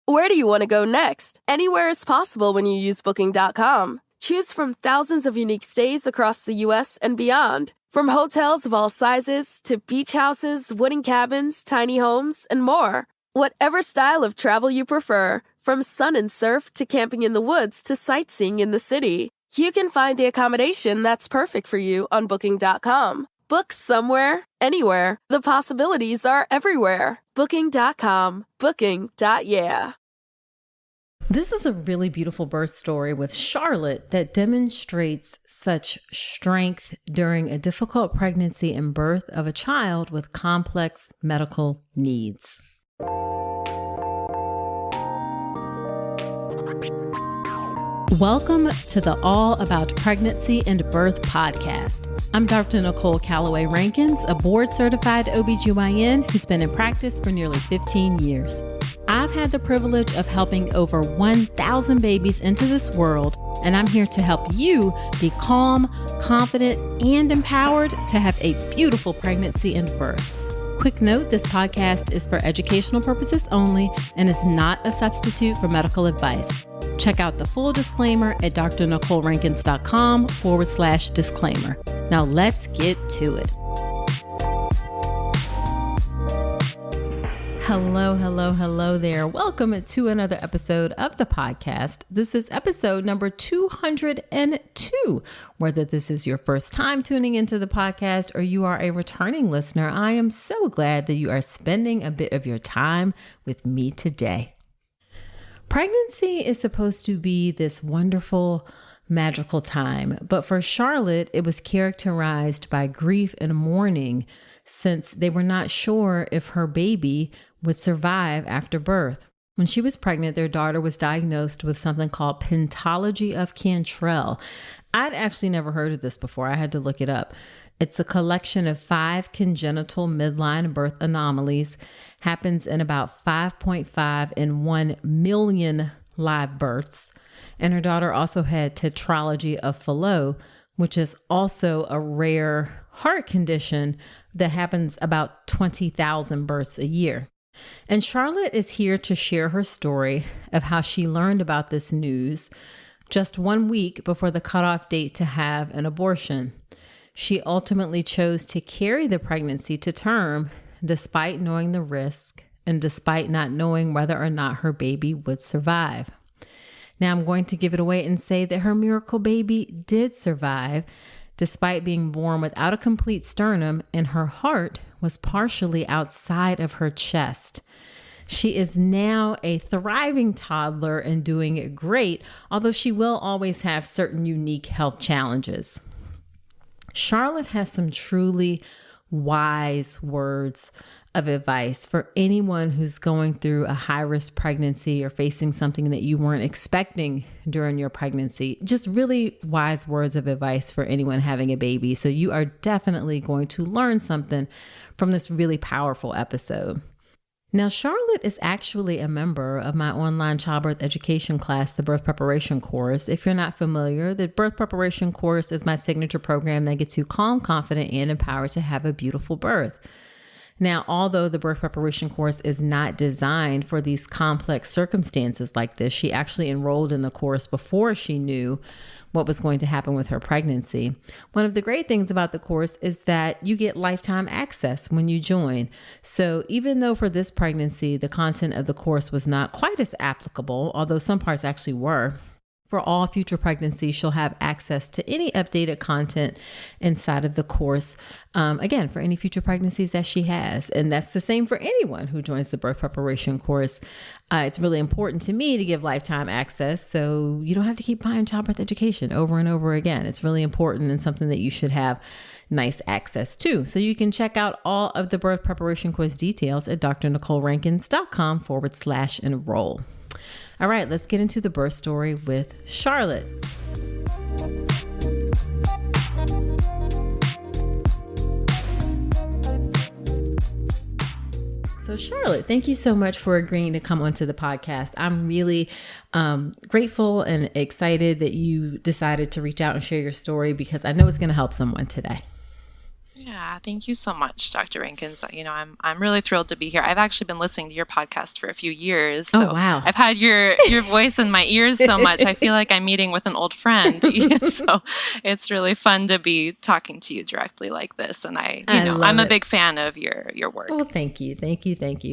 Where do you want to go next? Anywhere is possible when you use Booking.com. Choose from thousands of unique stays across the U.S. and beyond. From hotels of all sizes to beach houses, wooden cabins, tiny homes, and more. Whatever style of travel you prefer, from sun and surf to camping in the woods to sightseeing in the city, you can find the accommodation that's perfect for you on Booking.com. Book somewhere, anywhere. The possibilities are everywhere. Booking.com. Booking.yeah. This is a really beautiful birth story with Charlotte that demonstrates such strength during a difficult pregnancy and birth of a child with complex medical needs. Welcome to the All About Pregnancy and Birth podcast. I'm Dr. Nicole Calloway Rankins, a board-certified OBGYN who's been in practice for nearly 15 years. I've had the privilege of helping over 1,000 babies into this world, and I'm here to help you be calm, confident, and empowered to have a beautiful pregnancy and birth. Quick note, this podcast is for educational purposes only and is not a substitute for medical advice. Check out the full disclaimer at drnicolerankins.com/disclaimer. Now let's get to it. Hello there. Welcome to another episode of the podcast. This is episode number 202. Whether this is your first time tuning into the podcast or you are a returning listener, I am so glad that you are spending a bit of your time with me today. Pregnancy is supposed to be this wonderful, magical time, but for Charlotte, it was characterized by grief and mourning since they were not sure if her baby would survive after birth. When she was pregnant, their daughter was diagnosed with something called pentology of Cantrell. I'd actually never heard of this before. I had to look it up. It's a collection of 5 congenital midline birth anomalies, happens in about 5.5 in 1 million live births. And her daughter also had tetralogy of Fallot, which is also a rare heart condition that happens about 20,000 births a year. And Charlotte is here to share her story of how she learned about this news just 1 week before the cutoff date to have an abortion. She ultimately chose to carry the pregnancy to term despite knowing the risk and despite not knowing whether or not her baby would survive. Now I'm going to give it away and say that her miracle baby did survive despite being born without a complete sternum, and her heart was partially outside of her chest. She is now a thriving toddler and doing great, although she will always have certain unique health challenges. Charlotte has some truly wise words of advice for anyone who's going through a high-risk pregnancy or facing something that you weren't expecting during your pregnancy. Just really wise words of advice for anyone having a baby. So you are definitely going to learn something from this really powerful episode. Now, Charlotte is actually a member of my online childbirth education class, the Birth Preparation Course. If you're not familiar, the Birth Preparation Course is my signature program that gets you calm, confident, and empowered to have a beautiful birth. Now, although the birth preparation course is not designed for these complex circumstances like this, she actually enrolled in the course before she knew what was going to happen with her pregnancy. One of the great things about the course is that you get lifetime access when you join. So even though for this pregnancy, the content of the course was not quite as applicable, although some parts actually were, for all future pregnancies, she'll have access to any updated content inside of the course, again, for any future pregnancies that she has. And that's the same for anyone who joins the birth preparation course. It's really important to me to give lifetime access so you don't have to keep buying childbirth education over and over again. It's really important and something that you should have nice access to. So you can check out all of the birth preparation course details at drnicolerankins.com/enroll. All right, let's get into the birth story with Charlotte. So Charlotte, thank you so much for agreeing to come onto the podcast. I'm really grateful and excited that you decided to reach out and share your story because I know it's going to help someone today. Yeah, thank you so much, Dr. Rankins. I'm really thrilled to be here. I've actually been listening to your podcast for a few years. So wow. I've had your voice in my ears so much. I feel like I'm meeting with an old friend. So it's really fun to be talking to you directly like this. And I'm a big fan of your work. Well, thank you.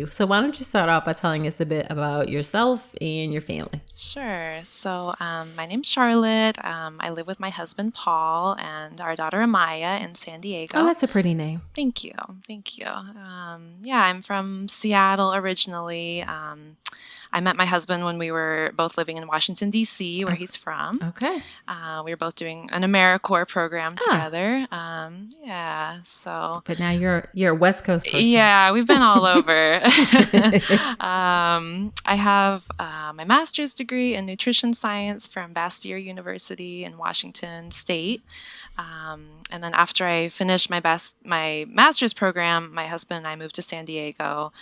So why don't you start off by telling us a bit about yourself and your family? Sure. So my name's Charlotte. I live with my husband, Paul, and our daughter, Amaya, in San Diego. Oh, that's a pretty name. Thank you. I'm from Seattle originally. I met my husband when we were both living in Washington, D.C., where he's from. Okay. We were both doing an AmeriCorps program together. But now you're a West Coast person. Yeah, we've been all over. I have my master's degree in nutrition science from Bastyr University in Washington State. And then after I finished my master's program, my husband and I moved to San Diego,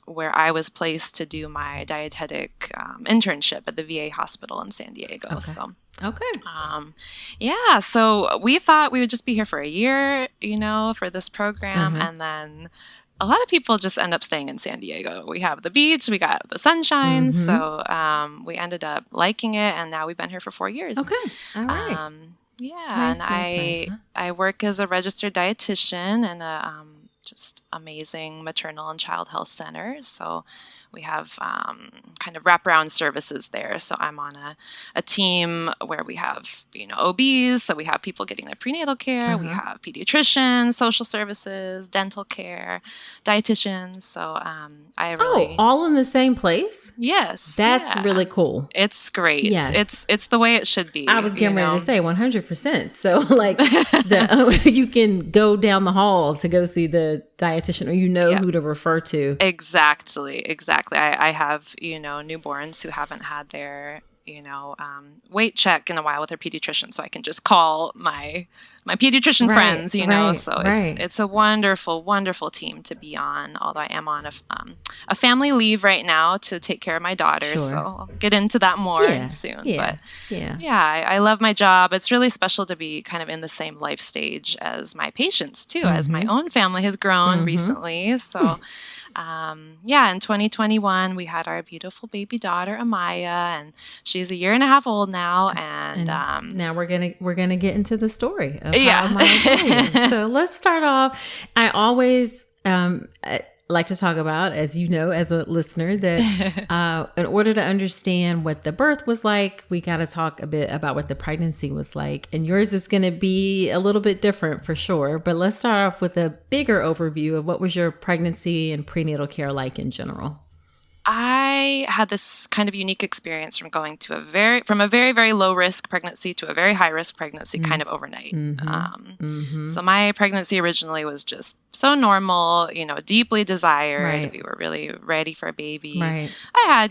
where I was placed to do my dietetic internship at the VA hospital in San Diego. Okay. So we thought we would just be here for a year, for this program, and then a lot of people just end up staying in San Diego. We have the beach, we got the sunshine, so we ended up liking it, and now we've been here for 4 years. Okay, all right. I work as a registered dietitian in a just amazing maternal and child health center. So we have kind of wraparound services there. So I'm on a team where we have, OBs. So we have people getting their prenatal care. We have pediatricians, social services, dental care, dietitians. So I really... Oh, all in the same place? Yes. That's really cool. It's great. Yes. It's the way it should be. I was getting ready to say 100%. So like you can go down the hall to go see the dietitian, or who to refer to. Exactly. I have, newborns who haven't had their, weight check in a while with their pediatrician. So I can just call my pediatrician friends, so it's a wonderful, wonderful team to be on. Although I am on a family leave right now to take care of my daughter. So I'll get into that more soon. But I love my job. It's really special to be kind of in the same life stage as my patients too, as my own family has grown recently. So in 2021, we had our beautiful baby daughter, Amaya, and she's a year and a half old now. And now we're gonna get into the story of how Amaya came. So let's start off. I always like to talk about, as you know, as a listener, that in order to understand what the birth was like, we got to talk a bit about what the pregnancy was like. And yours is going to be a little bit different for sure. But let's start off with a bigger overview of what was your pregnancy and prenatal care like in general. I had this kind of unique experience from going to a very, very low risk pregnancy to a very high risk pregnancy kind of overnight. So my pregnancy originally was just so normal, deeply desired. Right. We were really ready for a baby. Right. I had,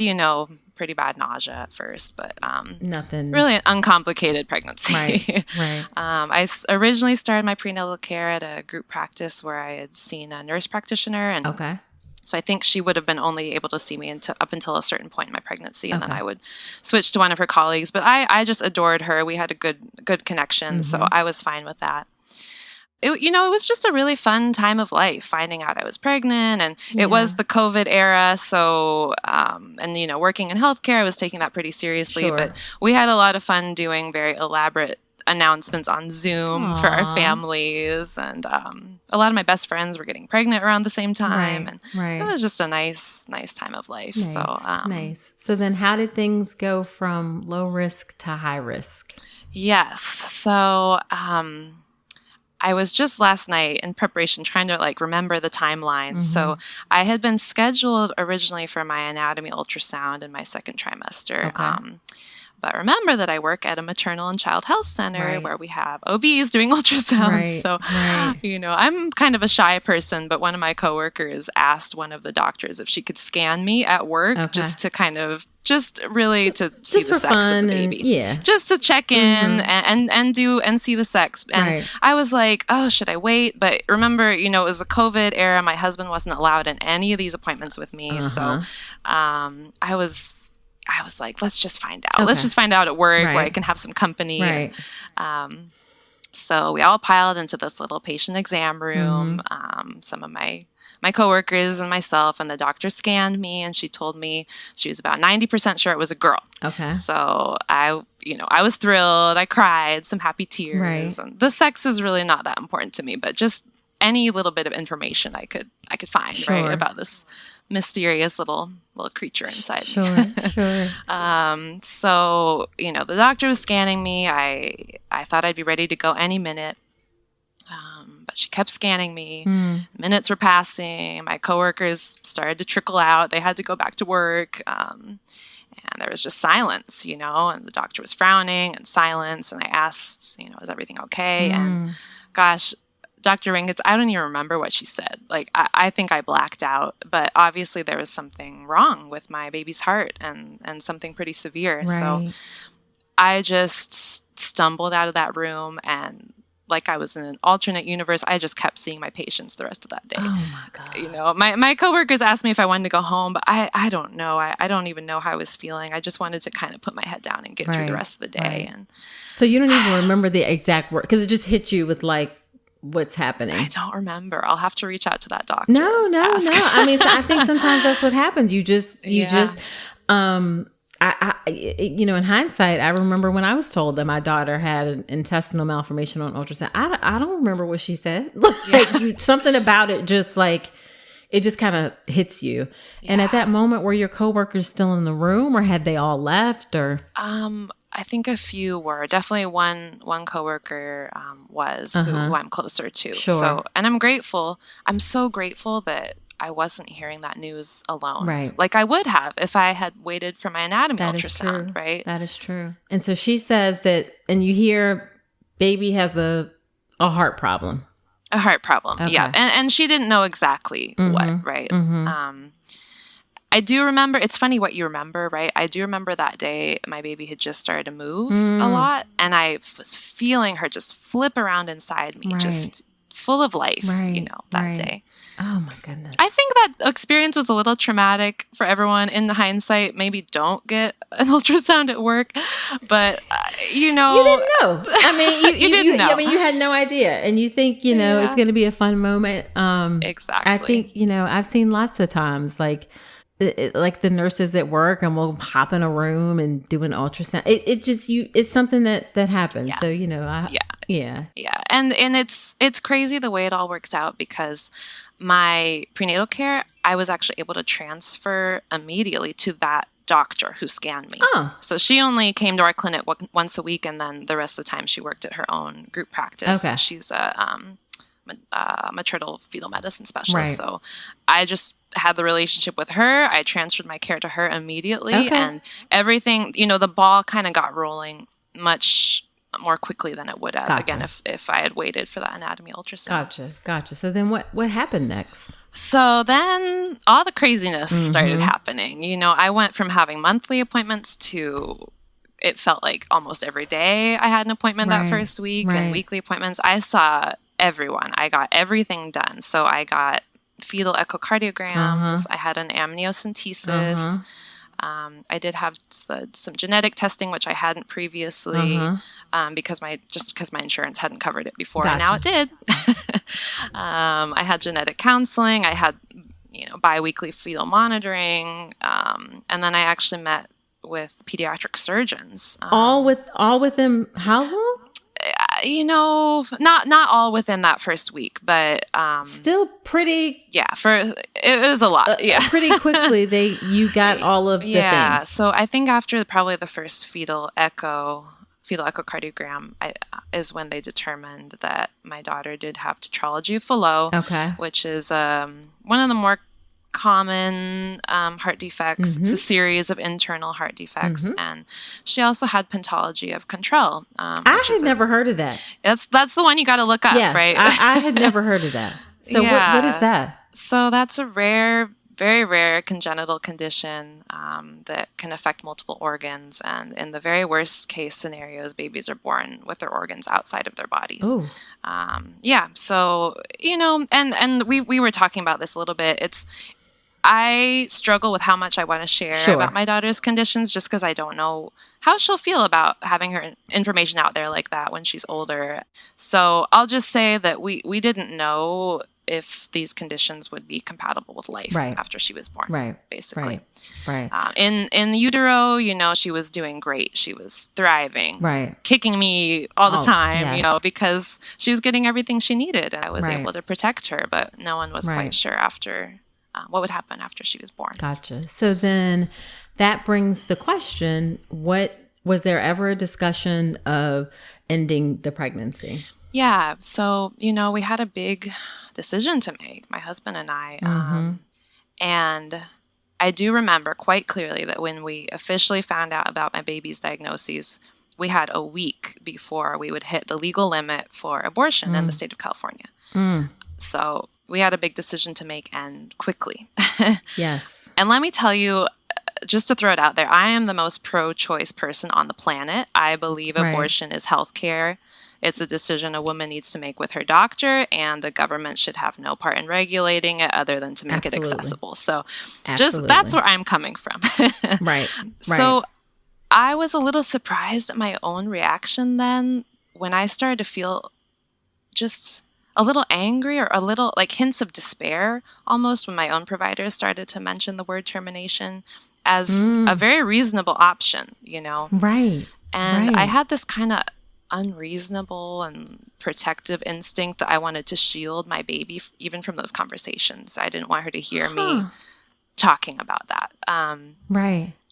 pretty bad nausea at first, but nothing really an uncomplicated pregnancy. Right. I originally started my prenatal care at a group practice where I had seen a nurse practitioner, and so I think she would have been only able to see me up until a certain point in my pregnancy, and then I would switch to one of her colleagues. But I just adored her. We had a good connection, so I was fine with that. It was just a really fun time of life, finding out I was pregnant, and it was the COVID era. So, and working in healthcare, I was taking that pretty seriously. Sure. But we had a lot of fun doing very elaborate announcements on Zoom for our families, and a lot of my best friends were getting pregnant around the same time, and it was just a nice time of life. Nice. So then how did things go from low risk to high risk? Yes. So I was just last night in preparation trying to remember the timeline. So I had been scheduled originally for my anatomy ultrasound in my second trimester. But remember that I work at a maternal and child health center where we have OBs doing ultrasounds. So, I'm kind of a shy person, but one of my coworkers asked one of the doctors if she could scan me at work just to kind of, to see the sex of the baby. Just to check in and see the sex. And I was like, oh, should I wait? But remember, it was the COVID era. My husband wasn't allowed in any of these appointments with me. So I was like, let's just find out. Let's just find out at work where I can have some company. So we all piled into this little patient exam room. Some of my coworkers and myself, and the doctor scanned me, and she told me she was about 90% sure it was a girl. Okay. So I was thrilled. I cried, some happy tears. Right. And the sex is really not that important to me, but just any little bit of information I could find, Sure. right, about this mysterious little creature inside me. Sure. So, the doctor was scanning me. I thought I'd be ready to go any minute. But she kept scanning me. Minutes were passing. My coworkers started to trickle out. They had to go back to work. And there was just silence, and the doctor was frowning and silence. And I asked, is everything okay? And gosh, Dr. Ringitz, I don't even remember what she said. Like, I think I blacked out, but obviously there was something wrong with my baby's heart and something pretty severe. Right. So I just stumbled out of that room, and like I was in an alternate universe, I just kept seeing my patients the rest of that day. Oh my God. My coworkers asked me if I wanted to go home, but I don't know. I don't even know how I was feeling. I just wanted to kind of put my head down and get through the rest of the day. Right. And so you don't even remember the exact word because it just hit you with like, what's happening? I don't remember. I'll have to reach out to that doctor. No. I mean, I think sometimes that's what happens. You just, in hindsight, I remember when I was told that my daughter had an intestinal malformation on ultrasound. I don't remember what she said. Something about it just like, it just kind of hits you. Yeah. And at that moment, were your coworkers still in the room, or had they all left? Or I think a few were. Definitely one coworker was who I'm closer to. Sure. So, and I'm grateful. I'm so grateful that I wasn't hearing that news alone. Right. Like I would have if I had waited for my anatomy ultrasound. Is true. Right. That is true. And so she says that, and you hear baby has a heart problem. A heart problem. Okay. Yeah. And she didn't know exactly what, right? I do remember, it's funny what you remember, right? I do remember that day my baby had just started to move a lot, and I was feeling her just flip around inside me, just full of life, that day. Oh my goodness. I think that experience was a little traumatic for everyone. In the hindsight, maybe don't get an ultrasound at work, but you didn't know. I mean, you didn't know. I mean, you had no idea, and you think it's going to be a fun moment. Exactly. I think I've seen lots of times like the nurses at work, and we'll hop in a room and do an ultrasound. It's something that happens. Yeah. So Yeah. And it's crazy the way it all works out, because my prenatal care, I was actually able to transfer immediately to that doctor who scanned me. Oh. So she only came to our clinic once a week, and then the rest of the time she worked at her own group practice. Okay. She's a maternal fetal medicine specialist. Right. So I just had the relationship with her. I transferred my care to her immediately, and everything, the ball kind of got rolling much more quickly than it would have, again, if I had waited for that anatomy ultrasound. Gotcha. So then what happened next? So then all the craziness started happening. I went from having monthly appointments to, it felt like almost every day I had an appointment that first week, and weekly appointments. I saw everyone. I got everything done. So I got fetal echocardiograms. I had an amniocentesis. I did have some genetic testing, which I hadn't previously, because my insurance hadn't covered it before, and now it did. I had genetic counseling. I had, biweekly fetal monitoring, and then I actually met with pediatric surgeons. All within how long? Not all within that first week, but still pretty. Yeah, it was a lot. Yeah, pretty quickly you got all of the things. So I think after probably the first fetal echocardiogram is when they determined that my daughter did have tetralogy of Fallot, which is one of the more common heart defects. It's a series of internal heart defects, and she also had pentology of Contrail. I had never heard of that. That's the one you got to look up, right? I had never heard of that. So what is that? So that's a rare, very rare congenital condition that can affect multiple organs, and in the very worst case scenarios, babies are born with their organs outside of their bodies. Ooh. So and we were talking about this a little bit. I struggle with how much I want to share about my daughter's conditions just because I don't know how she'll feel about having her information out there like that when she's older. So I'll just say that we didn't know if these conditions would be compatible with life after she was born, basically. In utero, she was doing great. She was thriving, kicking me all the time, because she was getting everything she needed. And I was able to protect her, but no one was quite sure after what would happen after she was born. Gotcha. So then that brings the question, was there ever a discussion of ending the pregnancy? Yeah. So, we had a big decision to make, my husband and I. And I do remember quite clearly that when we officially found out about my baby's diagnoses, we had a week before we would hit the legal limit for abortion in the state of California. So we had a big decision to make, and quickly. Yes. And let me tell you, just to throw it out there, I am the most pro-choice person on the planet. I believe abortion is healthcare. It's a decision a woman needs to make with her doctor, and the government should have no part in regulating it other than to make it accessible. So just that's where I'm coming from. So I was a little surprised at my own reaction then when I started to feel just a little angry or a little like hints of despair almost when my own providers started to mention the word termination as a very reasonable option, And I had this kind of unreasonable and protective instinct that I wanted to shield my baby even from those conversations. I didn't want her to hear me talking about that.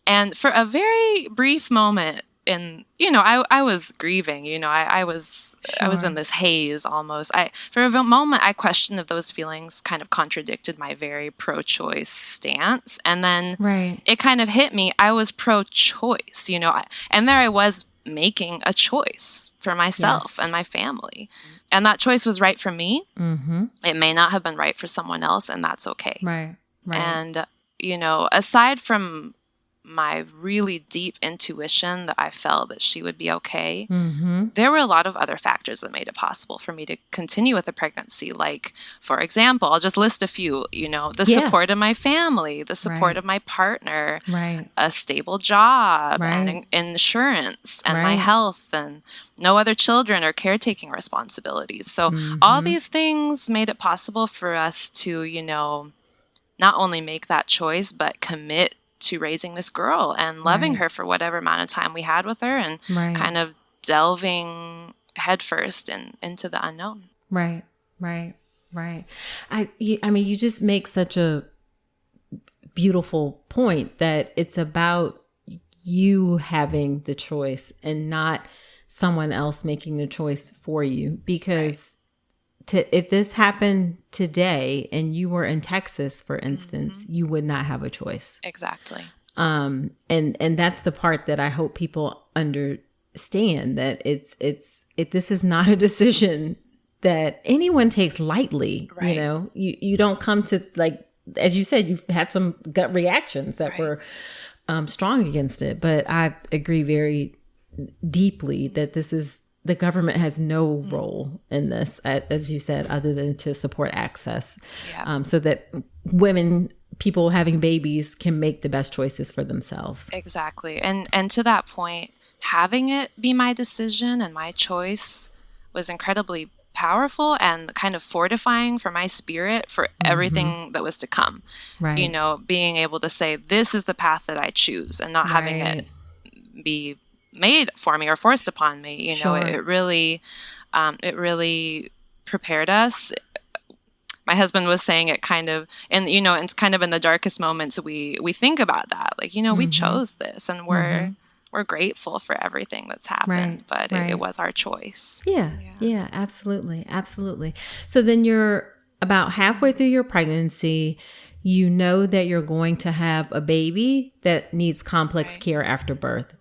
And for a very brief moment I was grieving, I was in this haze almost. For a moment, I questioned if those feelings kind of contradicted my very pro-choice stance. And then it kind of hit me. I was pro-choice, and there I was making a choice for myself and my family. And that choice was right for me. It may not have been right for someone else, and that's okay. And, aside from my really deep intuition that I felt that she would be okay, there were a lot of other factors that made it possible for me to continue with the pregnancy. Like, for example, I'll just list a few, the support of my family, the support of my partner, a stable job and insurance and my health and no other children or caretaking responsibilities. So all these things made it possible for us to, not only make that choice, but commit to raising this girl and loving her for whatever amount of time we had with her and kind of delving headfirst into the unknown. Right. I mean, you just make such a beautiful point that it's about you having the choice and not someone else making the choice for you. Because if this happened today and you were in Texas, for instance, you would not have a choice. Exactly. And that's the part that I hope people understand, that this is not a decision that anyone takes lightly. You don't come to, like, as you said, you've had some gut reactions that were strong against it. But I agree very deeply that the government has no role in this, as you said, other than to support access, so that people having babies can make the best choices for themselves. Exactly. And to that point, having it be my decision and my choice was incredibly powerful and kind of fortifying for my spirit for everything that was to come. Being able to say, this is the path that I choose, and not having it be made for me or forced upon me. It really prepared us. My husband was saying it kind of, and it's kind of in the darkest moments we think about that, like, we chose this and we're grateful for everything that's happened, but it was our choice. Yeah, absolutely. So then you're about halfway through your pregnancy. You know that you're going to have a baby that needs complex care after birth.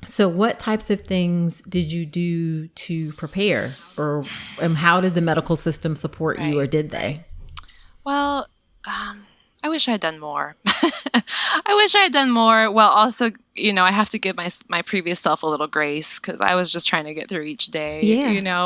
So what types of things did you do to prepare, or how did the medical system support you, or did they? Well, I I wish I had done more. I wish I had done more. Well, also, I have to give my previous self a little grace because I was just trying to get through each day,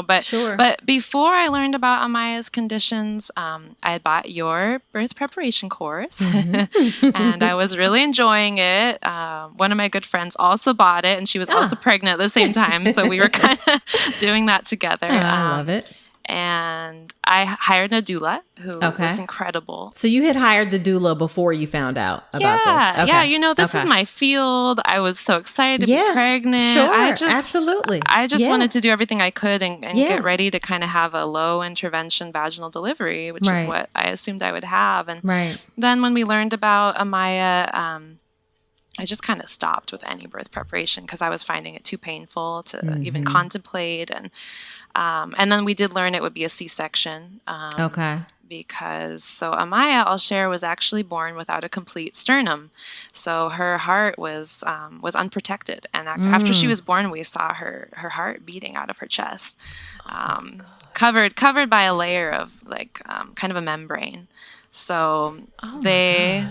But sure. But before I learned about Amaya's conditions, I had bought your birth preparation course, and I was really enjoying it. One of my good friends also bought it, and she was also pregnant at the same time, so we were kind of doing that together. I love it. And I hired a doula who was incredible. So you had hired the doula before you found out about this? Yeah, this is my field. I was so excited to be pregnant. Sure, absolutely. I just wanted to do everything I could and get ready to kind of have a low intervention vaginal delivery, which is what I assumed I would have. And then when we learned about Amaya, I just kind of stopped with any birth preparation because I was finding it too painful to even contemplate. And then we did learn it would be a C-section. Because Amaya, I'll share, was actually born without a complete sternum. So her heart was unprotected. And after she was born, we saw her heart beating out of her chest, covered by a layer of kind of a membrane. So I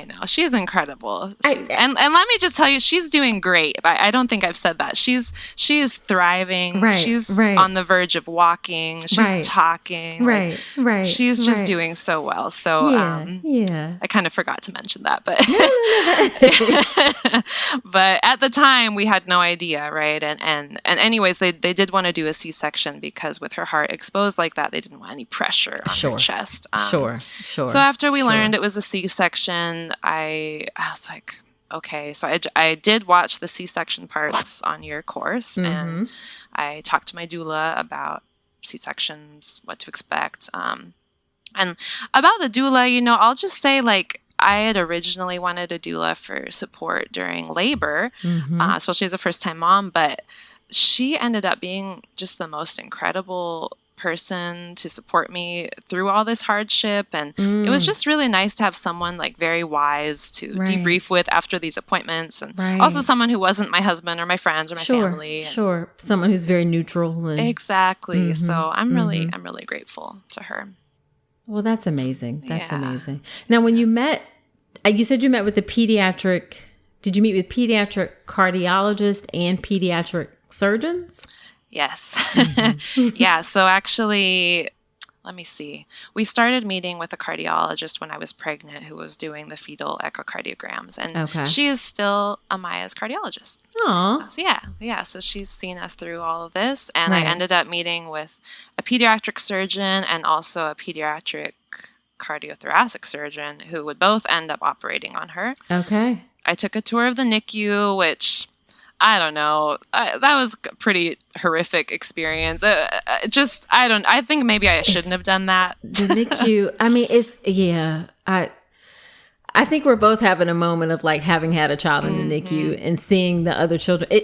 know, she's incredible. And let me just tell you, she's doing great. I don't think I've said that. She is thriving. She's on the verge of walking. She's talking. She's just doing so well. So I kind of forgot to mention that, but but at the time we had no idea, right? And anyways, they did want to do a C-section because with her heart exposed like that, they didn't want any pressure on her chest. Sure. So after we learned it was a C-section, I was like, okay. So I did watch the C-section parts on your course, and I talked to my doula about C-sections, what to expect. And about the doula, I'll just say I had originally wanted a doula for support during labor, especially as a first-time mom, but she ended up being just the most incredible person to support me through all this hardship, and it was just really nice to have someone very wise to debrief with after these appointments, and also someone who wasn't my husband or my friends or my family. Someone who's very neutral. Exactly. So I'm really grateful to her. Well, that's amazing. That's amazing. Now, when you met, you said you met with the pediatric. Did you meet with pediatric cardiologist and pediatric surgeons? Yes. Yeah. So actually, let me see. We started meeting with a cardiologist when I was pregnant who was doing the fetal echocardiograms. And she is still Amaya's cardiologist. Aww. So yeah. So she's seen us through all of this. And I ended up meeting with a pediatric surgeon and also a pediatric cardiothoracic surgeon who would both end up operating on her. Okay. I took a tour of the NICU, which... I don't know. That was a pretty horrific experience. I think maybe I shouldn't have done that. The NICU. I mean, I think we're both having a moment of having had a child in the NICU and seeing the other children. I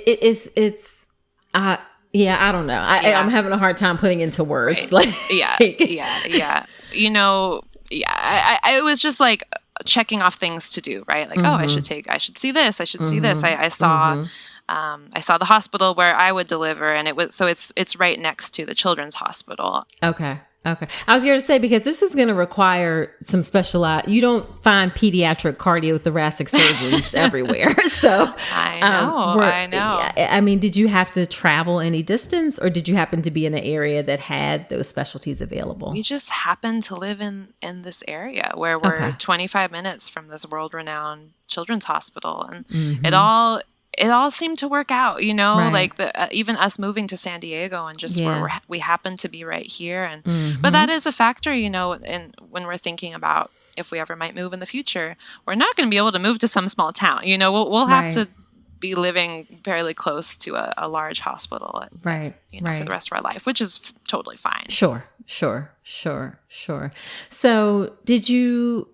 don't know. I'm having a hard time putting into words. Yeah. It was just checking off things to do, right? I should see this. I should see this. I saw the hospital where I would deliver, and it's right next to the children's hospital. Okay. I was going to say, because this is going to require some specialized. You don't find pediatric cardiothoracic surgeons everywhere. So I know. I mean, did you have to travel any distance, or did you happen to be in an area that had those specialties available? We just happened to live in this area where we're 25 minutes from this world-renowned children's hospital, and it all seemed to work out, even us moving to San Diego and just where we happen to be right here. And but that is a factor, and when we're thinking about if we ever might move in the future, we're not going to be able to move to some small town. We'll have to be living fairly close to a large hospital, for the rest of our life, which is totally fine. Sure. So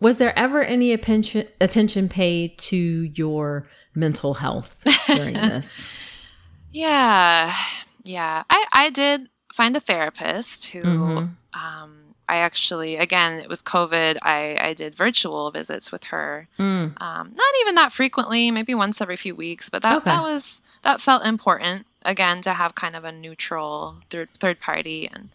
was there ever any attention paid to your mental health during this? Yeah. I did find a therapist who, I actually, again, it was COVID. I did virtual visits with her. Not even that frequently, maybe once every few weeks, but that felt important, again, to have kind of a neutral third party. And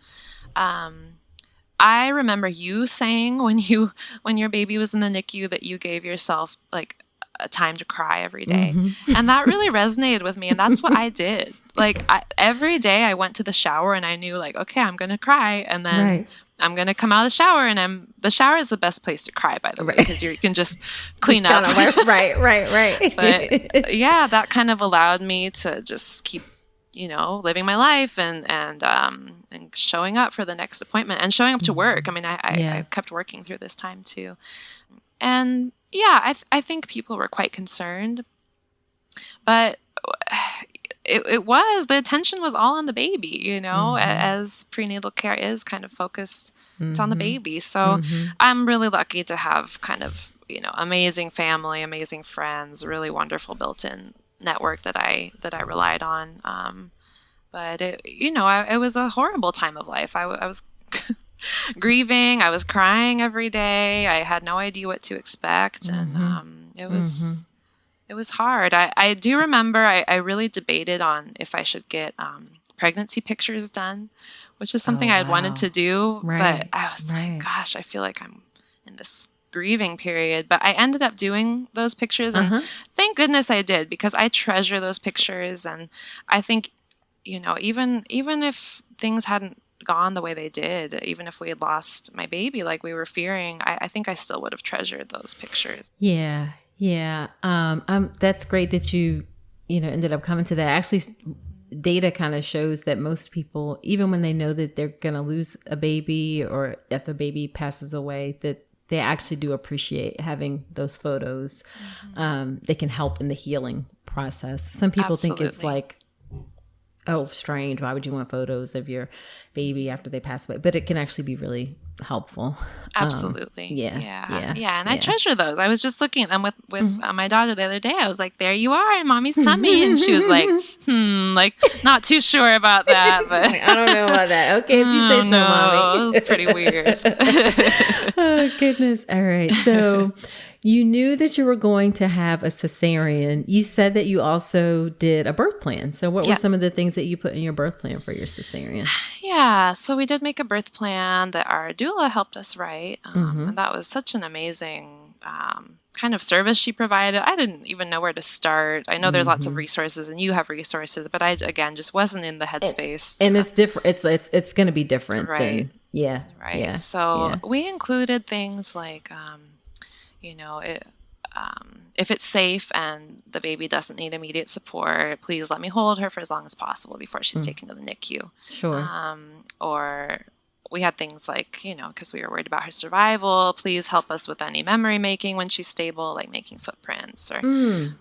I remember you saying when your baby was in the NICU that you gave yourself like a time to cry every day. Mm-hmm. And that really resonated with me. And that's what I did. Like every day I went to the shower and I knew like, okay, I'm going to cry. And then Right. I'm going to come out of the shower, and the shower is the best place to cry, by the way, because you can just clean up. Right. But yeah, that kind of allowed me to just keep, living my life and showing up for the next appointment and showing up to work. I mean, I kept working through this time too. And yeah, I think people were quite concerned, but the attention was all on the baby, as prenatal care is kind of focused. It's on the baby. So I'm really lucky to have kind of, amazing family, amazing friends, really wonderful built-in network that I relied on. But it was a horrible time of life. I was grieving. I was crying every day. I had no idea what to expect. And it was hard. I do remember I really debated on if I should get pregnancy pictures done, which is something I had wanted to do. But I was like, gosh, I feel like I'm in this grieving period. But I ended up doing those pictures. And thank goodness I did, because I treasure those pictures. And I think, even if things hadn't gone the way they did, even if we had lost my baby like we were fearing, I think I still would have treasured those pictures. Yeah. That's great that you ended up coming to that. Actually, data kind of shows that most people, even when they know that they're going to lose a baby or if the baby passes away, that they actually do appreciate having those photos. They can help in the healing process. Some people think it's like, oh, strange. Why would you want photos of your baby after they pass away? But it can actually be really helpful. Absolutely. Yeah. And I treasure those. I was just looking at them with my daughter the other day. I was like, there you are in mommy's tummy. And she was like, like not too sure about that. But I don't know about that. Okay, if you say so, mommy. It was pretty weird. Oh, goodness. All right. So you knew that you were going to have a cesarean. You said that you also did a birth plan. So what were some of the things that you put in your birth plan for your cesarean? Yeah. So we did make a birth plan that our doula helped us write. And that was such an amazing kind of service she provided. I didn't even know where to start. I know there's lots of resources and you have resources, but I, again, just wasn't in the headspace. And it's different. It's going to be different. Right. Right. Yeah. So we included things like, if it's safe and the baby doesn't need immediate support, please let me hold her for as long as possible before she's taken to the NICU. Sure. Or we had things like, because we were worried about her survival, please help us with any memory making when she's stable, like making footprints or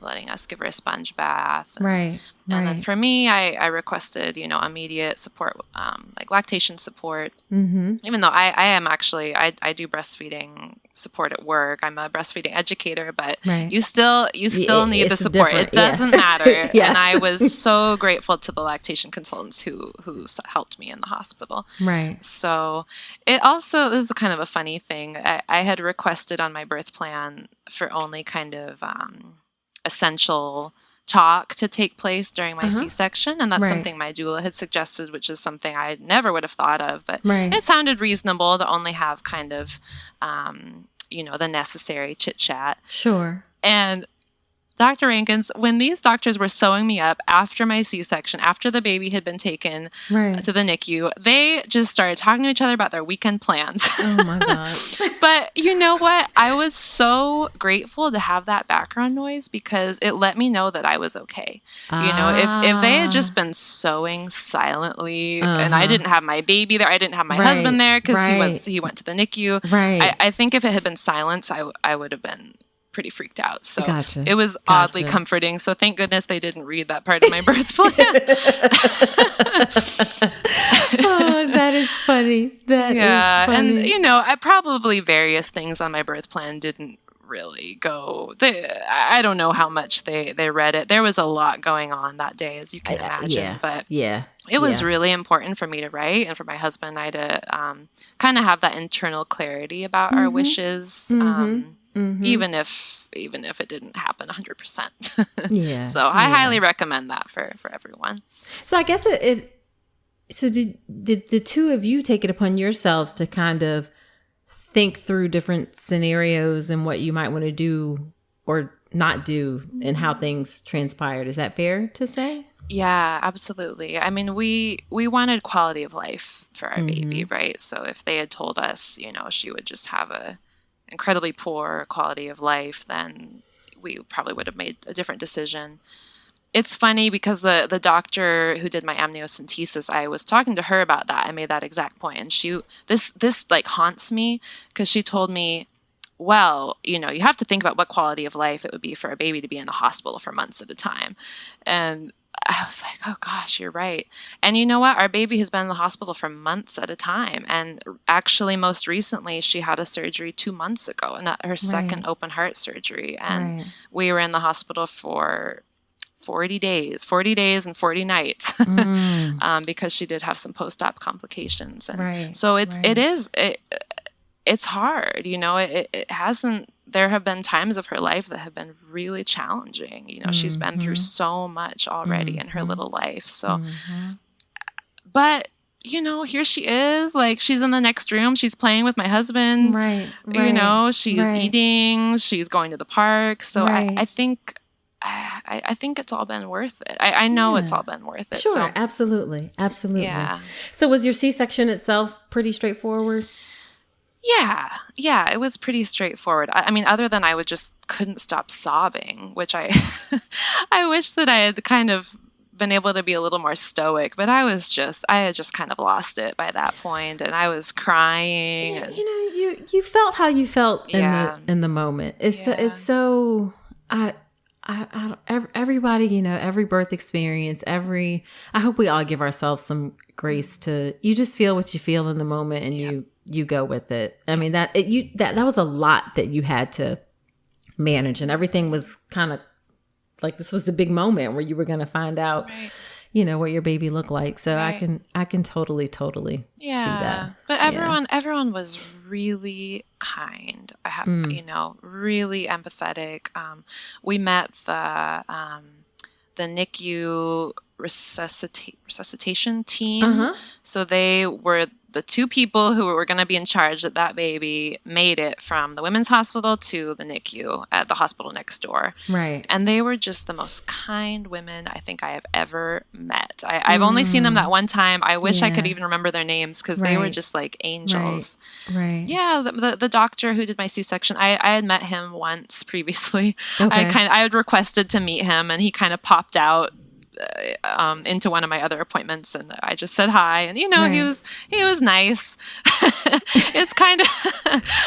letting us give her a sponge bath. Right. And then for me, I requested, immediate support, like lactation support. Even though I am actually, I do breastfeeding support at work. I'm a breastfeeding educator, but you still need the support. It doesn't matter. And I was so grateful to the lactation consultants who helped me in the hospital. Right. So it also, this is kind of a funny thing. I had requested on my birth plan for only kind of essential talk to take place during my C-section. And that's something my doula had suggested, which is something I never would have thought of. But it sounded reasonable to only have kind of, the necessary chit-chat. Sure. And Dr. Rankins, when these doctors were sewing me up after my C-section, after the baby had been taken to the NICU, they just started talking to each other about their weekend plans. Oh, my God. But you know what? I was so grateful to have that background noise because it let me know that I was okay. If they had just been sewing silently and I didn't have my baby there, I didn't have my husband there because he went to the NICU. Right. I think if it had been silence, I would have been pretty freaked out. So Gotcha. It was oddly comforting. So thank goodness they didn't read that part of my birth plan. Oh, that is funny. That is funny. And I probably various things on my birth plan didn't really go. I don't know how much they read it. There was a lot going on that day, as you can imagine. But it was really important for me to write and for my husband and I to kind of have that internal clarity about our wishes. Even if it didn't happen 100%. Yeah. So I highly recommend that for everyone. So I guess So did the two of you take it upon yourselves to kind of think through different scenarios and what you might want to do or not do and how things transpired? Is that fair to say? Yeah, absolutely. I mean, we wanted quality of life for our baby, right? So if they had told us, she would just have a incredibly poor quality of life, then we probably would have made a different decision. It's funny because the doctor who did my amniocentesis, I was talking to her about that. I made that exact point, and this like haunts me because she told me, well, you have to think about what quality of life it would be for a baby to be in the hospital for months at a time. And I was like, oh gosh, you're right. And you know what? Our baby has been in the hospital for months at a time. And actually, most recently, she had a surgery 2 months ago, and her second open heart surgery. And we were in the hospital for 40 days and 40 nights because she did have some post-op complications. And so it's hard, it hasn't, there have been times of her life that have been really challenging. She's been through so much already in her little life. So, but here she is, like she's in the next room. She's playing with my husband, she's eating, she's going to the park. So I think it's all been worth it. I know it's all been worth it. Sure. So. Absolutely. Yeah. So was your C-section itself pretty straightforward? Yeah, it was pretty straightforward. I mean, other than I just couldn't stop sobbing, which I wish that I had kind of been able to be a little more stoic, but I had just kind of lost it by that point, and I was crying. Yeah, you felt how you felt in the moment. It's so everybody, every birth experience, I hope we all give ourselves some grace to, you just feel what you feel in the moment and you go with it. I mean, that was a lot that you had to manage, and everything was kind of like, this was the big moment where you were going to find out, what your baby looked like. So I can totally see that. But everyone was really kind. I have, really empathetic. We met the NICU resuscitation team. So they were the two people who were going to be in charge that baby made it from the women's hospital to the NICU at the hospital next door. Right. And they were just the most kind women I think I have ever met. I've only seen them that one time. I wish I could even remember their names because they were just like angels. Right. Yeah. The doctor who did my C-section, I had met him once previously. Okay. I had requested to meet him, and he kind of popped out into one of my other appointments, and I just said hi, and he was nice. It's kind of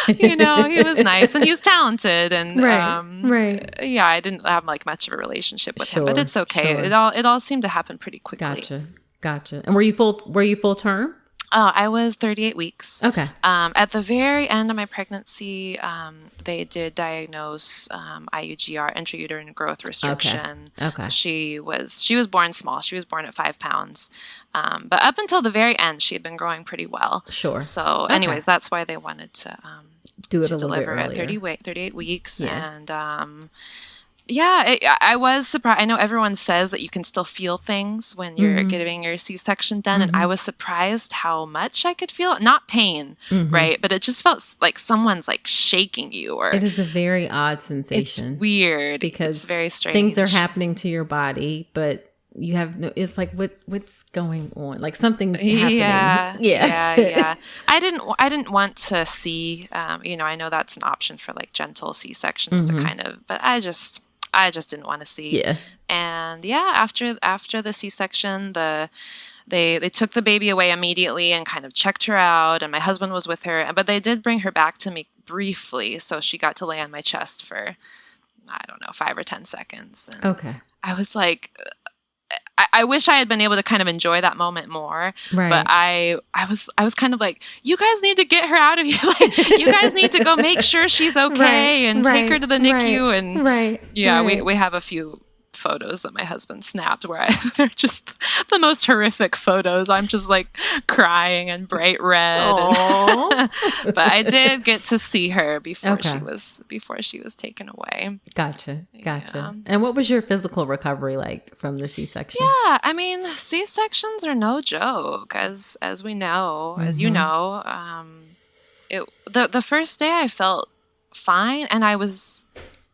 he was nice, and he was talented, and yeah, I didn't have like much of a relationship with him, but it's okay. Sure. It all seemed to happen pretty quickly. Gotcha. And were you full term? Oh, I was 38 weeks. Okay. At the very end of my pregnancy, they did diagnose IUGR, intrauterine growth restriction. Okay. So she was born small. She was born at 5 pounds. But up until the very end, she had been growing pretty well. Sure. So anyways, that's why they wanted to do it to a little deliver bit earlier. at 38 weeks. Yeah. And I was surprised. I know everyone says that you can still feel things when you're getting your C-section done. And I was surprised how much I could feel. Not pain, right? But it just felt like someone's like shaking you. Or it is a very odd sensation. It's weird. Because it's very strange. Things are happening to your body, but you have it's like, what's going on? Like something's happening. Yeah. I didn't want to see, I know that's an option for like gentle C-sections to kind of, but I just didn't want to see. Yeah. And after the C-section, they took the baby away immediately and kind of checked her out, and my husband was with her, but they did bring her back to me briefly, so she got to lay on my chest for, I don't know, 5 or 10 seconds. And okay. I was like, I wish I had been able to kind of enjoy that moment more, but I was kind of like, you guys need to get her out of here. Like, you guys need to go make sure she's okay and take her to the NICU. And we have a few photos that my husband snapped where they're just the most horrific photos. I'm just like crying and bright red. But I did get to see her before she was taken away. Gotcha. Yeah. And what was your physical recovery like from the C-section? Yeah, I mean, C-sections are no joke, as we know, as you know. The first day I felt fine, and I was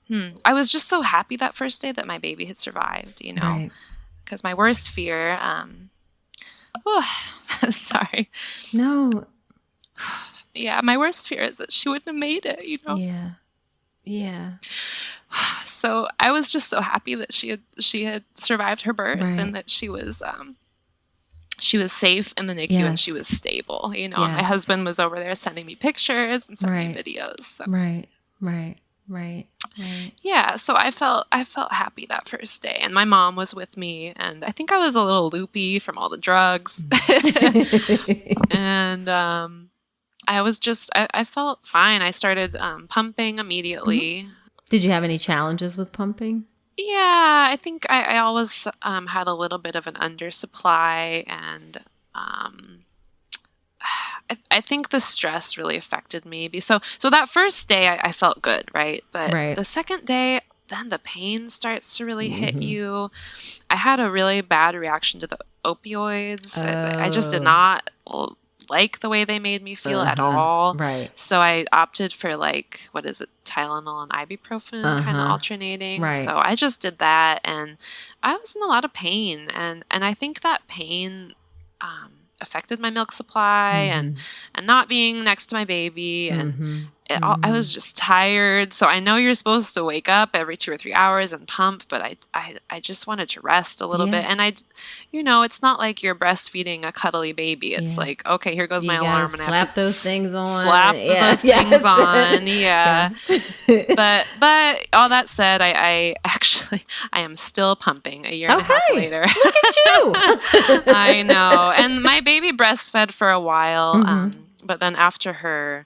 just so happy that first day that my baby had survived, you know, because my worst fear, sorry. No. Yeah, my worst fear is that she wouldn't have made it, you know? Yeah. So I was just so happy that she had survived her birth and that she was safe in the NICU and she was stable, you know. My husband was over there sending me pictures and sending me videos. So. Right. Yeah, so I felt happy that first day, and my mom was with me, and I think I was a little loopy from all the drugs, and I felt fine. I started pumping immediately. Did you have any challenges with pumping? Yeah, I think I always had a little bit of an undersupply, and I think the stress really affected me. So that first day I felt good, right? But the second day, then the pain starts to really hit you. I had a really bad reaction to the opioids. I just did not like the way they made me feel at all. Right. So I opted for Tylenol and ibuprofen kind of alternating. Right. So I just did that, and I was in a lot of pain, and I think that pain affected my milk supply and not being next to my baby, and I was just tired. So I know you're supposed to wake up every 2 or 3 hours and pump, but I just wanted to rest a little bit. And it's not like you're breastfeeding a cuddly baby. It's like, okay, here goes my alarm, and I have to those things on. Slap those things on. Yeah. But all that said, I am still pumping a year and a half later. Look at you. I know. And my baby breastfed for a while. But then after her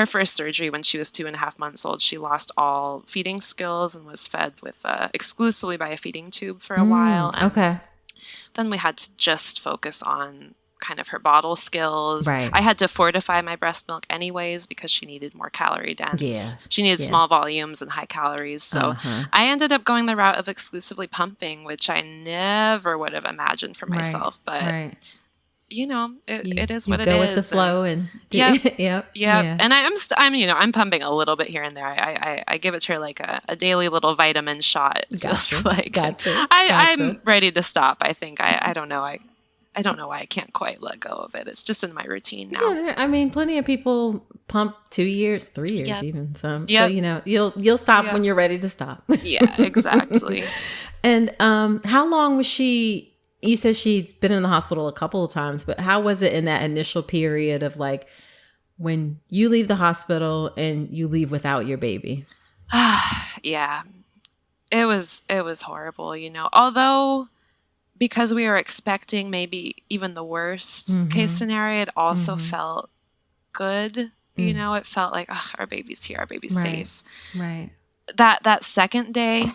first surgery, when she was 2.5 months old, she lost all feeding skills and was fed with exclusively by a feeding tube for a while. And then we had to just focus on kind of her bottle skills. Right. I had to fortify my breast milk anyways because she needed more calorie dense. Yeah. She needed small volumes and high calories. So I ended up going the route of exclusively pumping, which I never would have imagined for myself. But it is what it is. Go with the flow and yep. And I'm pumping a little bit here and there. I give it to her like a daily little vitamin shot. It feels like. Gotcha. I'm ready to stop. I think I don't know. I don't know why I can't quite let go of it. It's just in my routine now. Yeah, I mean, plenty of people pump 2 years, 3 years even. So you'll stop when you're ready to stop. Yeah, exactly. And how long was she? You said she's been in the hospital a couple of times, but how was it in that initial period of like when you leave the hospital and you leave without your baby? Yeah, it was horrible, although because we were expecting maybe even the worst case scenario, it also felt good. It felt like, our baby's here, our baby's safe. Right. That second day,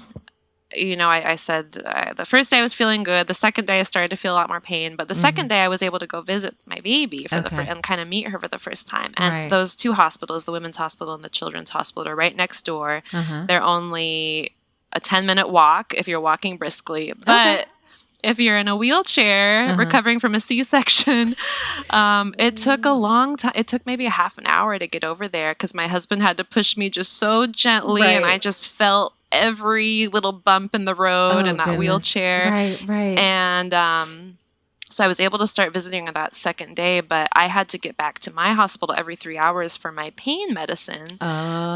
I said the first day I was feeling good. The second day I started to feel a lot more pain. But the second day I was able to go visit my baby and kind of meet her for the first time. And those two hospitals, the Women's Hospital and the Children's Hospital, are right next door. They're only a 10-minute walk if you're walking briskly. But if you're in a wheelchair recovering from a C-section, it took a long time. It took maybe a half an hour to get over there because my husband had to push me just so gently. And I just felt every little bump in the road in that wheelchair. Right. And so I was able to start visiting her that second day, but I had to get back to my hospital every 3 hours for my pain medicine,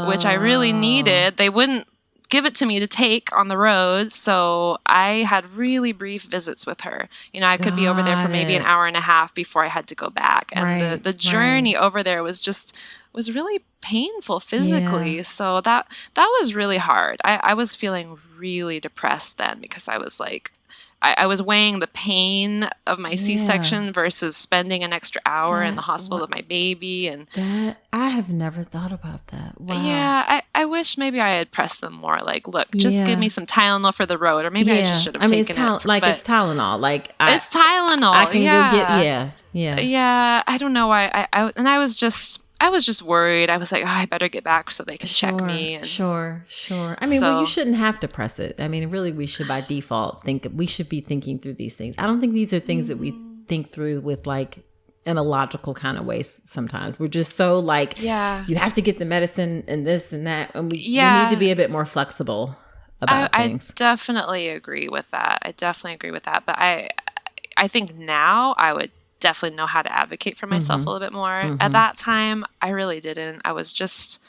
which I really needed. They wouldn't give it to me to take on the road, so I had really brief visits with her. I could be over there for maybe an hour and a half before I had to go back. And the journey over there was just was really painful physically. So that was really hard. I was feeling really depressed then because I was like, I was weighing the pain of my C-section versus spending an extra hour in the hospital with my baby. And that, I have never thought about that. Wow. Yeah, I wish maybe I had pressed them more. Like, look, just give me some Tylenol for the road, or maybe I just should have taken it's it. It's Tylenol. Like it's Tylenol. I can go get Yeah, I don't know why. I was just worried. I was like, oh, I better get back so they can check me. And sure. I mean, well, you shouldn't have to press it. I mean, really, we should by default we should be thinking through these things. I don't think these are things that we think through with like in a logical kind of way. Sometimes we're just so like, you have to get the medicine and this and that. And we need to be a bit more flexible about things. I definitely agree with that. But I think now I would definitely know how to advocate for myself a little bit more. At that time, I really didn't. I was just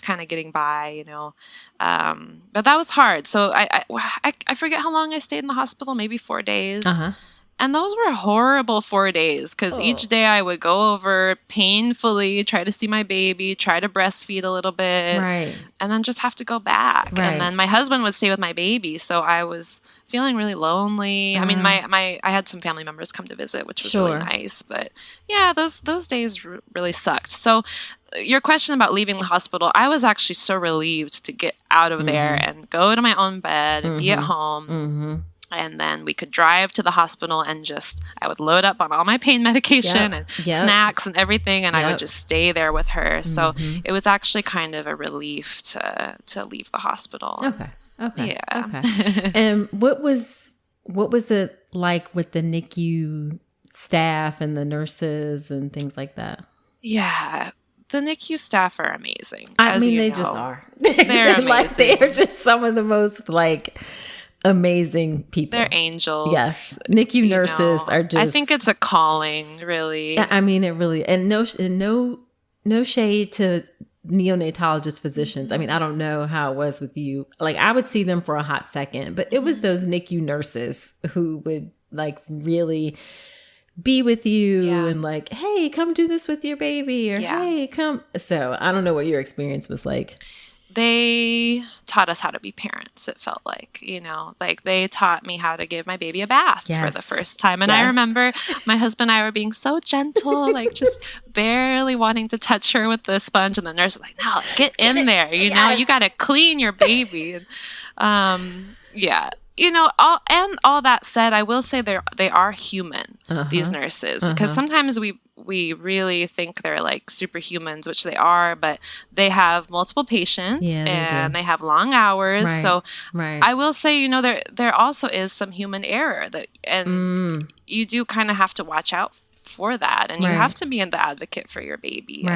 kind of getting by, you know. But that was hard. So I forget how long I stayed in the hospital, maybe 4 days. And those were horrible 4 days because each day I would go over painfully, try to see my baby, try to breastfeed a little bit, and then just have to go back. And then my husband would stay with my baby, so I was feeling really lonely. I mean, I had some family members come to visit, which was really nice. But yeah, those days really sucked. So your question about leaving the hospital, I was actually so relieved to get out of there and go to my own bed and be at home. And then we could drive to the hospital and I would load up on all my pain medication and snacks and everything. And I would just stay there with her. So it was actually kind of a relief to leave the hospital. Okay. Yeah. Okay. And what was it like with the NICU staff and the nurses and things like that? Yeah. The NICU staff are amazing. I mean, they just are. They're amazing. Like, they're just some of the most like amazing people. They're angels. Yes. NICU nurses are just, I think it's a calling, really. I mean, it really, and no shade to neonatologist physicians. I mean, I don't know how it was with you. Like, I would see them for a hot second, but it was those NICU nurses who would like really be with you and like, hey, come do this with your baby, or hey, come. So I don't know what your experience was like. They taught us how to be parents, it felt like, you know, like they taught me how to give my baby a bath for the first time. And I remember my husband and I were being so gentle, like just barely wanting to touch her with the sponge. And the nurse was like, no, get in there, you know, you got to clean your baby. And, you know, all that said, I will say they are human, these nurses, because sometimes we really think they're like superhumans, which they are, but they have multiple patients and they have long hours. So I will say, you know, there also is some human error and you do kind of have to watch out for that, and you have to be the advocate for your baby.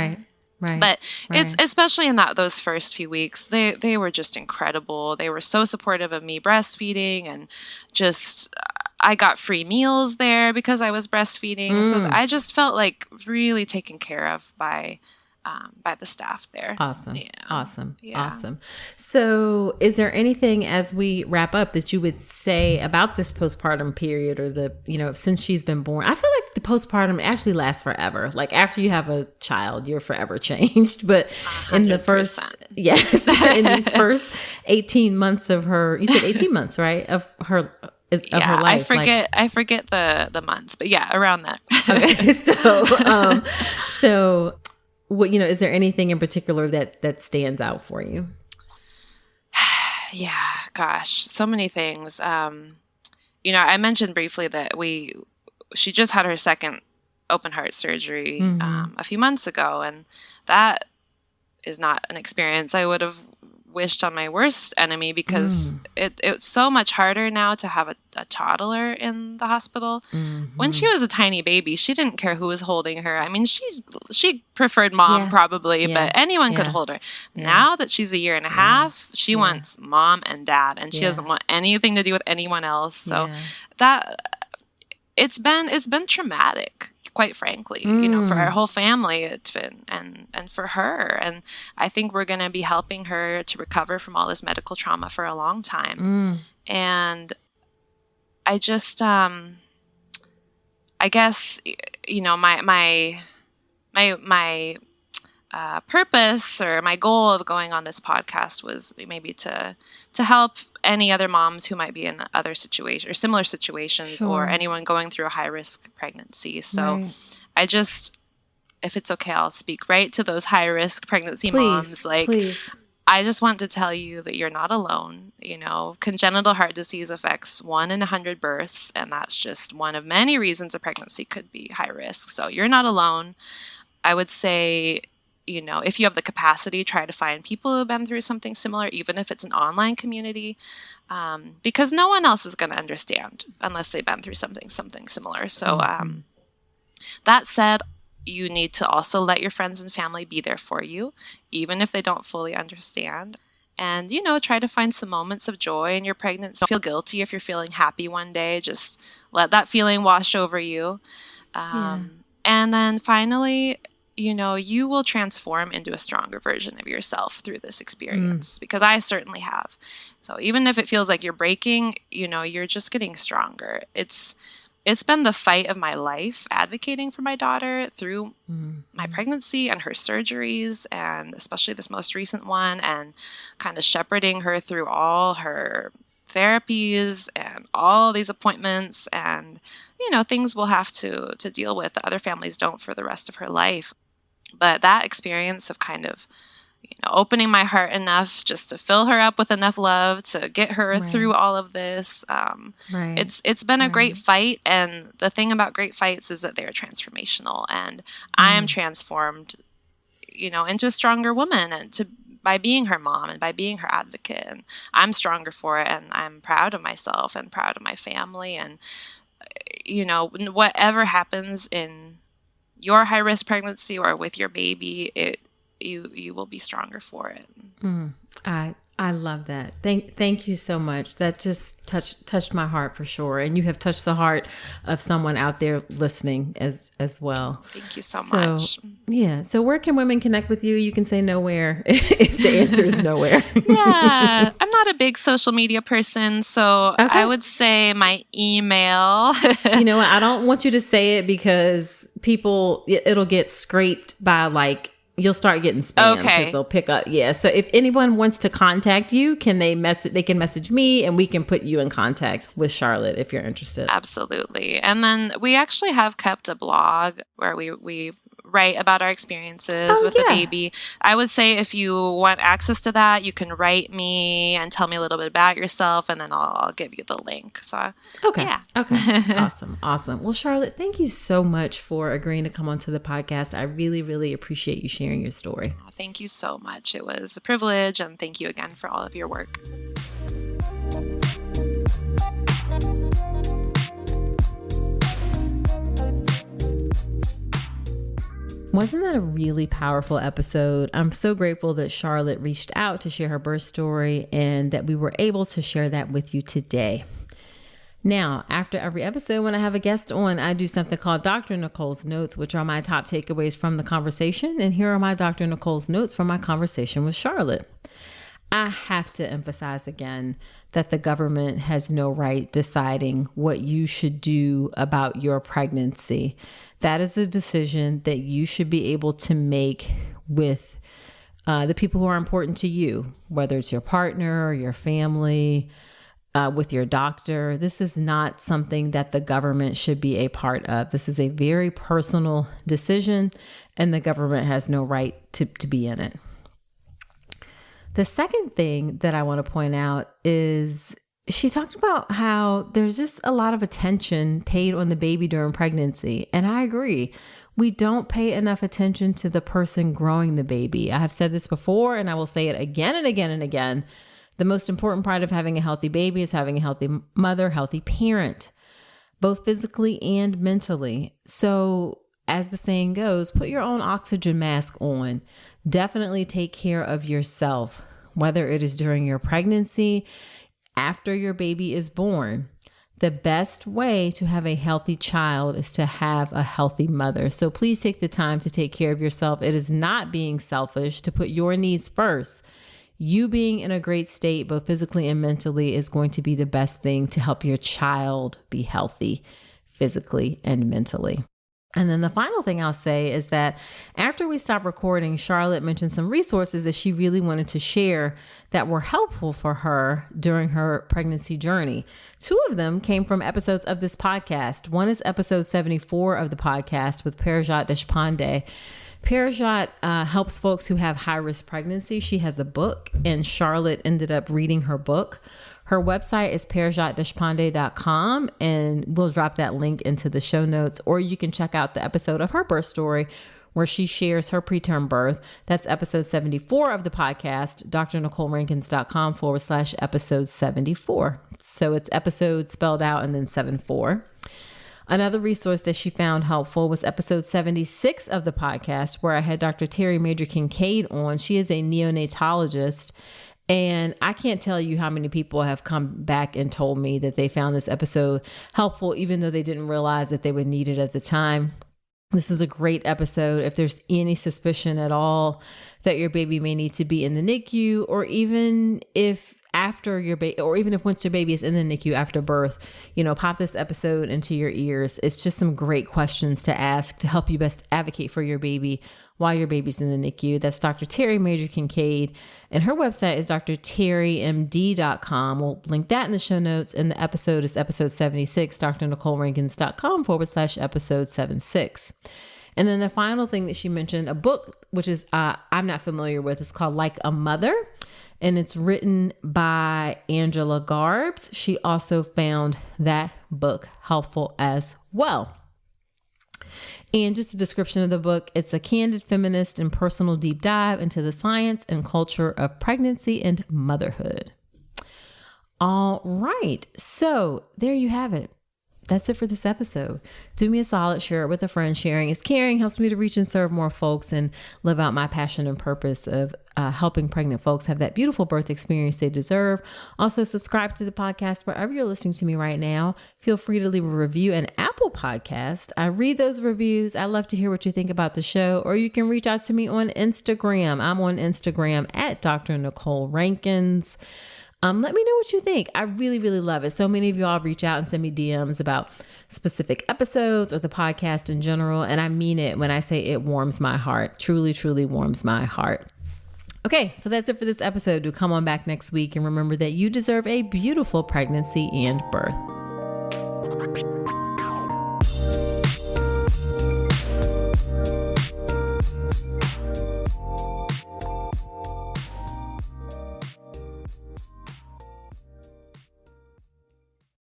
But it's especially in those first few weeks, they were just incredible. They were so supportive of me breastfeeding, and just I got free meals there because I was breastfeeding. So I just felt like really taken care of by the staff there. Awesome. So is there anything as we wrap up that you would say about this postpartum period, or since she's been born? I feel like the postpartum actually lasts forever. Like after you have a child, you're forever changed. But 100%. In the first, in these first 18 months of her, you said 18 months, right? Of her life. I forget the months, but around that. Okay. So what, is there anything in particular that stands out for you? Yeah, gosh, so many things. I mentioned briefly that she just had her second open heart surgery a few months ago, and that is not an experience I would have wished on my worst enemy, because it's so much harder now to have a toddler in the hospital. When she was a tiny baby, she didn't care who was holding her. I mean, she preferred mom probably, but anyone could hold her. Now that she's a year and a half, she wants mom and dad, and she doesn't want anything to do with anyone else. So that it's been traumatic, quite frankly, for our whole family, it's been, and for her. And I think we're going to be helping her to recover from all this medical trauma for a long time. And I just, I guess, my purpose or my goal of going on this podcast was maybe to help any other moms who might be in other situations or similar situations, Sure. or anyone going through a high-risk pregnancy. So Right. I just, if it's okay, I'll speak right to those high-risk pregnancy moms. Like, please. I just want to tell you that you're not alone. Congenital heart disease affects 1 in 100 births, and that's just one of many reasons a pregnancy could be high risk. So you're not alone. I would say, if you have the capacity, try to find people who have been through something similar, even if it's an online community, because no one else is going to understand unless they've been through something similar. So that said, you need to also let your friends and family be there for you, even if they don't fully understand. And, try to find some moments of joy in your pregnancy. Don't feel guilty if you're feeling happy one day. Just let that feeling wash over you. And then finally, you will transform into a stronger version of yourself through this experience, because I certainly have. So even if it feels like you're breaking, you're just getting stronger. It's been the fight of my life advocating for my daughter through my pregnancy and her surgeries, and especially this most recent one, and kind of shepherding her through all her therapies and all these appointments and, things we'll have to deal with that other families don't for the rest of her life. But that experience of kind of, opening my heart enough just to fill her up with enough love to get her through all of this. It's been a great fight. And the thing about great fights is that they're transformational. And I am transformed, into a stronger woman and by being her mom and by being her advocate. And I'm stronger for it. And I'm proud of myself and proud of my family. And, whatever happens in your high-risk pregnancy or with your baby, you will be stronger for it. I love that. Thank you so much. That just touched my heart for sure. And you have touched the heart of someone out there listening as well. Thank you so much. Yeah. So where can women connect with you? You can say nowhere if the answer is nowhere. Yeah. I'm not a big social media person, so I would say my email. You know what? I don't want you to say it because it'll get scraped by you'll start getting spam because they'll pick up. Yeah. So if anyone wants to contact you, they can message me and we can put you in contact with Charlotte if you're interested. Absolutely. And then we actually have kept a blog where we write about our experiences with the baby. I would say if you want access to that, you can write me and tell me a little bit about yourself, and then I'll give you the link. So Okay. Awesome. Well, Charlotte, thank you so much for agreeing to come onto the podcast. I really, really appreciate you sharing your story. Thank you so much. It was a privilege, and thank you again for all of your work. Wasn't that a really powerful episode? I'm so grateful that Charlotte reached out to share her birth story and that we were able to share that with you today. Now, after every episode, when I have a guest on, I do something called Dr. Nicole's Notes, which are my top takeaways from the conversation. And here are my Dr. Nicole's Notes from my conversation with Charlotte. I have to emphasize again that the government has no right deciding what you should do about your pregnancy. That is a decision that you should be able to make with the people who are important to you, whether it's your partner or your family, with your doctor. This is not something that the government should be a part of. This is a very personal decision, and the government has no right to be in it. The second thing that I want to point out is she talked about how there's just a lot of attention paid on the baby during pregnancy. And I agree. We don't pay enough attention to the person growing the baby. I have said this before, and I will say it again and again and again. The most important part of having a healthy baby is having a healthy mother, healthy parent, both physically and mentally. So as the saying goes, put your own oxygen mask on. Definitely take care of yourself, whether it is during your pregnancy, after your baby is born. The best way to have a healthy child is to have a healthy mother. So please take the time to take care of yourself. It is not being selfish to put your needs first. You being in a great state, both physically and mentally, is going to be the best thing to help your child be healthy physically and mentally. And then the final thing I'll say is that after we stopped recording, Charlotte mentioned some resources that she really wanted to share that were helpful for her during her pregnancy journey. 2 of them came from episodes of this podcast. One is episode 74 of the podcast with Parajat Deshpande. Parajat helps folks who have high-risk pregnancy. She has a book, and Charlotte ended up reading her book. Her website is parajatdeshpande.com, and we'll drop that link into the show notes, or you can check out the episode of her birth story where she shares her preterm birth. That's episode 74 of the podcast, drnicolerankins.com/episode 74. So it's episode spelled out and then 74. Another resource that she found helpful was episode 76 of the podcast, where I had Dr. Terry Major Kincaid on. She is a neonatologist. And I can't tell you how many people have come back and told me that they found this episode helpful, even though they didn't realize that they would need it at the time. This is a great episode. If there's any suspicion at all that your baby may need to be in the NICU, or even if after your baby, or even if once your baby is in the NICU after birth, pop this episode into your ears. It's just some great questions to ask to help you best advocate for your baby while your baby's in the NICU. That's Dr. Terry Major Kincaid, and her website is drterrymd.com. We'll link that in the show notes, and the episode is episode 76, drnicolerankins.com/episode 76. And then the final thing that she mentioned, a book, which is I'm not familiar with. It's called Like a Mother, and it's written by Angela Garbs. She also found that book helpful as well. And just a description of the book, it's a candid feminist and personal deep dive into the science and culture of pregnancy and motherhood. All right, so there you have it. That's it for this episode. Do me a solid, share it with a friend. Sharing is caring, helps me to reach and serve more folks and live out my passion and purpose of helping pregnant folks have that beautiful birth experience they deserve. Also, subscribe to the podcast wherever you're listening to me right now. Feel free to leave a review in Apple Podcast. I read those reviews. I love to hear what you think about the show, or you can reach out to me on Instagram. I'm on Instagram at Dr. Nicole Rankins. Let me know what you think. I really, really love it. So many of y'all reach out and send me DMs about specific episodes or the podcast in general. And I mean it when I say it warms my heart. Truly, truly warms my heart. Okay, so that's it for this episode. Do come on back next week, and remember that you deserve a beautiful pregnancy and birth.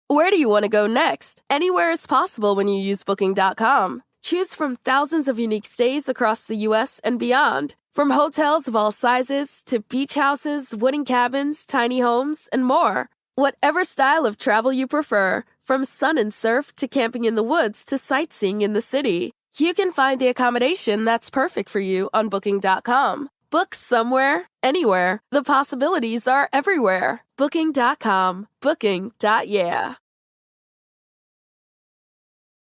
Where do you want to go next? Anywhere is possible when you use Booking.com. Choose from thousands of unique stays across the U.S. and beyond. From hotels of all sizes to beach houses, wooden cabins, tiny homes, and more. Whatever style of travel you prefer, from sun and surf to camping in the woods to sightseeing in the city, you can find the accommodation that's perfect for you on Booking.com. Book somewhere, anywhere. The possibilities are everywhere. Booking.com. Booking.yeah.